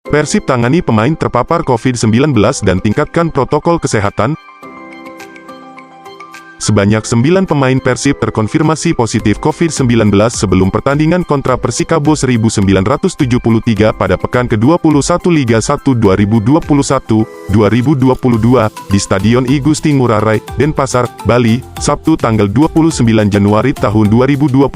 Persib tangani pemain terpapar COVID-19 dan tingkatkan protokol kesehatan. Sebanyak 9 pemain Persib terkonfirmasi positif COVID-19 sebelum pertandingan kontra Persikabo 1973 pada pekan ke-21 Liga 1 2021-2022 di Stadion I Gusti Ngurah Rai, Denpasar, Bali, Sabtu tanggal 29 Januari tahun 2022.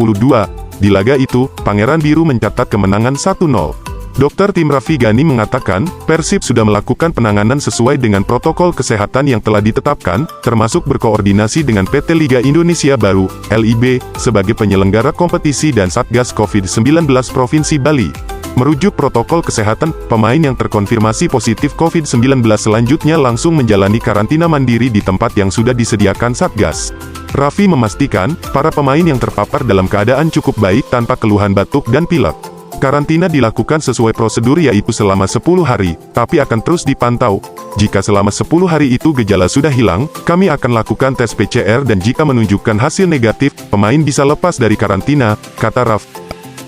Di laga itu, Pangeran Biru mencatat kemenangan 1-0. Dr. Tim Raffi Ghani mengatakan, Persib sudah melakukan penanganan sesuai dengan protokol kesehatan yang telah ditetapkan, termasuk berkoordinasi dengan PT Liga Indonesia Baru, LIB, sebagai penyelenggara kompetisi dan Satgas COVID-19 Provinsi Bali. Merujuk protokol kesehatan, pemain yang terkonfirmasi positif COVID-19 selanjutnya langsung menjalani karantina mandiri di tempat yang sudah disediakan Satgas. Raffi memastikan, para pemain yang terpapar dalam keadaan cukup baik tanpa keluhan batuk dan pilek. Karantina dilakukan sesuai prosedur yaitu selama 10 hari, tapi akan terus dipantau. Jika selama 10 hari itu gejala sudah hilang, kami akan lakukan tes PCR dan jika menunjukkan hasil negatif, pemain bisa lepas dari karantina, kata Raffi.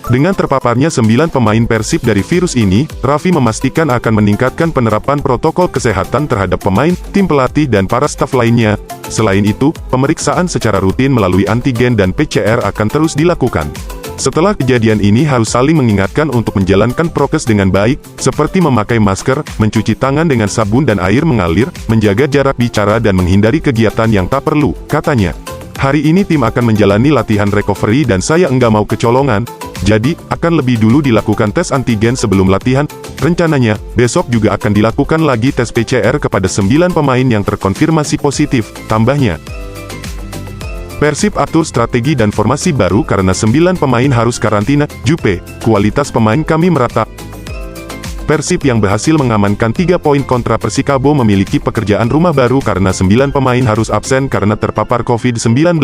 Dengan terpaparnya 9 pemain Persib dari virus ini, Raffi memastikan akan meningkatkan penerapan protokol kesehatan terhadap pemain, tim pelatih dan para staf lainnya. Selain itu, pemeriksaan secara rutin melalui antigen dan PCR akan terus dilakukan. Setelah kejadian ini harus saling mengingatkan untuk menjalankan prokes dengan baik, seperti memakai masker, mencuci tangan dengan sabun dan air mengalir, menjaga jarak bicara dan menghindari kegiatan yang tak perlu, katanya. Hari ini tim akan menjalani latihan recovery dan saya enggak mau kecolongan, jadi, akan lebih dulu dilakukan tes antigen sebelum latihan. Rencananya, besok juga akan dilakukan lagi tes PCR kepada 9 pemain yang terkonfirmasi positif, tambahnya. Persib atur strategi dan formasi baru karena 9 pemain harus karantina. Jupe, kualitas pemain kami merata. Persib yang berhasil mengamankan 3 poin kontra Persikabo memiliki pekerjaan rumah baru karena 9 pemain harus absen karena terpapar COVID-19.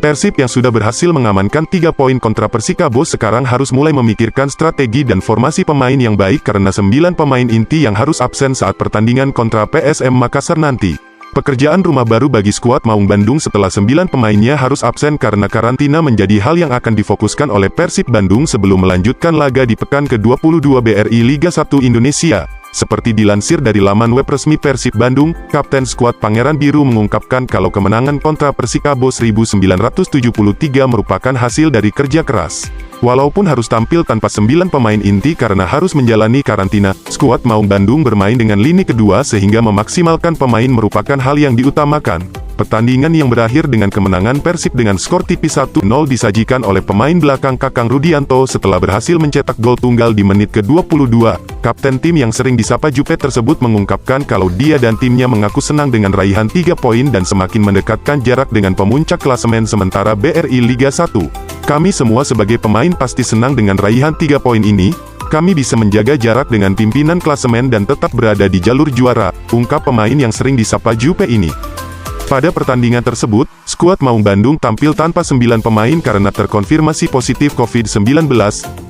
Persib yang sudah berhasil mengamankan 3 poin kontra Persikabo sekarang harus mulai memikirkan strategi dan formasi pemain yang baik karena 9 pemain inti yang harus absen saat pertandingan kontra PSM Makassar nanti. Pekerjaan rumah baru bagi skuad Maung Bandung setelah 9 pemainnya harus absen karena karantina menjadi hal yang akan difokuskan oleh Persib Bandung sebelum melanjutkan laga di pekan ke-22 BRI Liga 1 Indonesia. Seperti dilansir dari laman web resmi Persib Bandung, Kapten skuad Pangeran Biru mengungkapkan kalau kemenangan kontra Persikabo 1973 merupakan hasil dari kerja keras. Walaupun harus tampil tanpa 9 pemain inti karena harus menjalani karantina, skuad Maung Bandung bermain dengan lini kedua sehingga memaksimalkan pemain merupakan hal yang diutamakan. Pertandingan yang berakhir dengan kemenangan Persib dengan skor tipis 1-0 disajikan oleh pemain belakang Kakang Rudianto setelah berhasil mencetak gol tunggal di menit ke-22. Kapten tim yang sering disapa Jupe tersebut mengungkapkan kalau dia dan timnya mengaku senang dengan raihan 3 poin dan semakin mendekatkan jarak dengan pemuncak klasemen sementara BRI Liga 1. Kami semua sebagai pemain pasti senang dengan raihan 3 poin ini. Kami bisa menjaga jarak dengan pimpinan klasemen dan tetap berada di jalur juara, ungkap pemain yang sering disapa Jupe ini. Pada pertandingan tersebut, skuad Maung Bandung tampil tanpa 9 pemain karena terkonfirmasi positif COVID-19.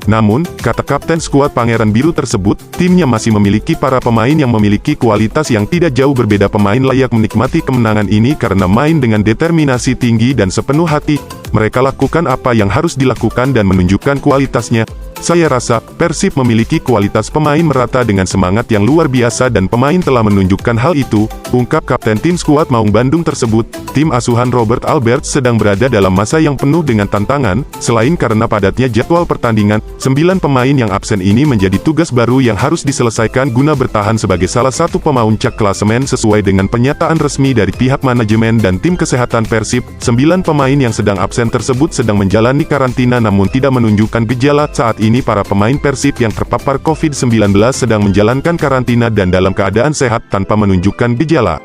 Namun, kata Kapten skuad Pangeran Biru tersebut, timnya masih memiliki para pemain yang memiliki kualitas yang tidak jauh berbeda. Pemain layak menikmati kemenangan ini karena main dengan determinasi tinggi dan sepenuh hati. Mereka lakukan apa yang harus dilakukan dan menunjukkan kualitasnya. Saya rasa, Persib memiliki kualitas pemain merata dengan semangat yang luar biasa dan pemain telah menunjukkan hal itu, ungkap Kapten tim skuad Maung Bandung tersebut. Tim asuhan Robert Albert sedang berada dalam masa yang penuh dengan tantangan, selain karena padatnya jadwal pertandingan, 9 pemain yang absen ini menjadi tugas baru yang harus diselesaikan guna bertahan sebagai salah satu pemuncak klasemen sesuai dengan pernyataan resmi dari pihak manajemen dan tim kesehatan Persib. 9 pemain yang sedang absen tersebut sedang menjalani karantina namun tidak menunjukkan gejala. Saat ini para pemain Persib yang terpapar COVID-19 sedang menjalankan karantina dan dalam keadaan sehat tanpa menunjukkan gejala.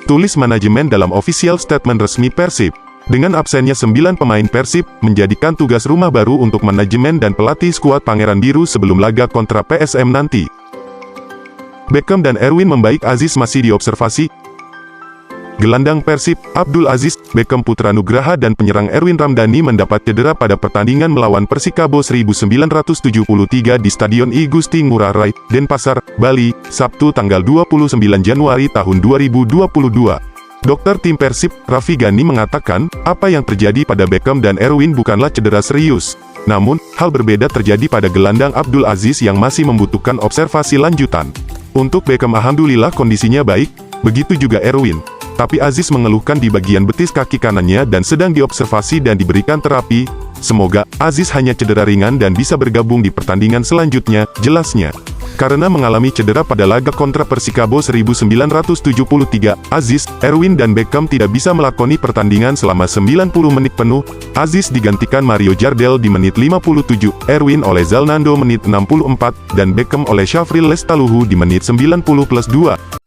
Tulis manajemen dalam official statement resmi Persib. Dengan absennya 9 pemain Persib, menjadikan tugas rumah baru untuk manajemen dan pelatih skuad Pangeran Biru sebelum laga kontra PSM nanti. Beckham dan Erwin membaik, Aziz masih diobservasi. Gelandang Persib, Abdul Aziz, Beckham Putra Nugraha dan penyerang Erwin Ramdhani mendapat cedera pada pertandingan melawan Persikabo 1973 di Stadion I Gusti Ngurah Rai, Denpasar, Bali, Sabtu tanggal 29 Januari tahun 2022. Dokter tim Persib, Raffi Ghani mengatakan, apa yang terjadi pada Beckham dan Erwin bukanlah cedera serius. Namun, hal berbeda terjadi pada gelandang Abdul Aziz yang masih membutuhkan observasi lanjutan. Untuk Beckham alhamdulillah kondisinya baik, begitu juga Erwin. Tapi Aziz mengeluhkan di bagian betis kaki kanannya dan sedang diobservasi dan diberikan terapi. Semoga Aziz hanya cedera ringan dan bisa bergabung di pertandingan selanjutnya, jelasnya. Karena mengalami cedera pada laga kontra Persikabo 1973, Aziz, Erwin dan Beckham tidak bisa melakoni pertandingan selama 90 menit penuh. Aziz digantikan Mario Jardel di menit 57, Erwin oleh Zalnando menit 64, dan Beckham oleh Syafril Lestaluhu di menit 90+2.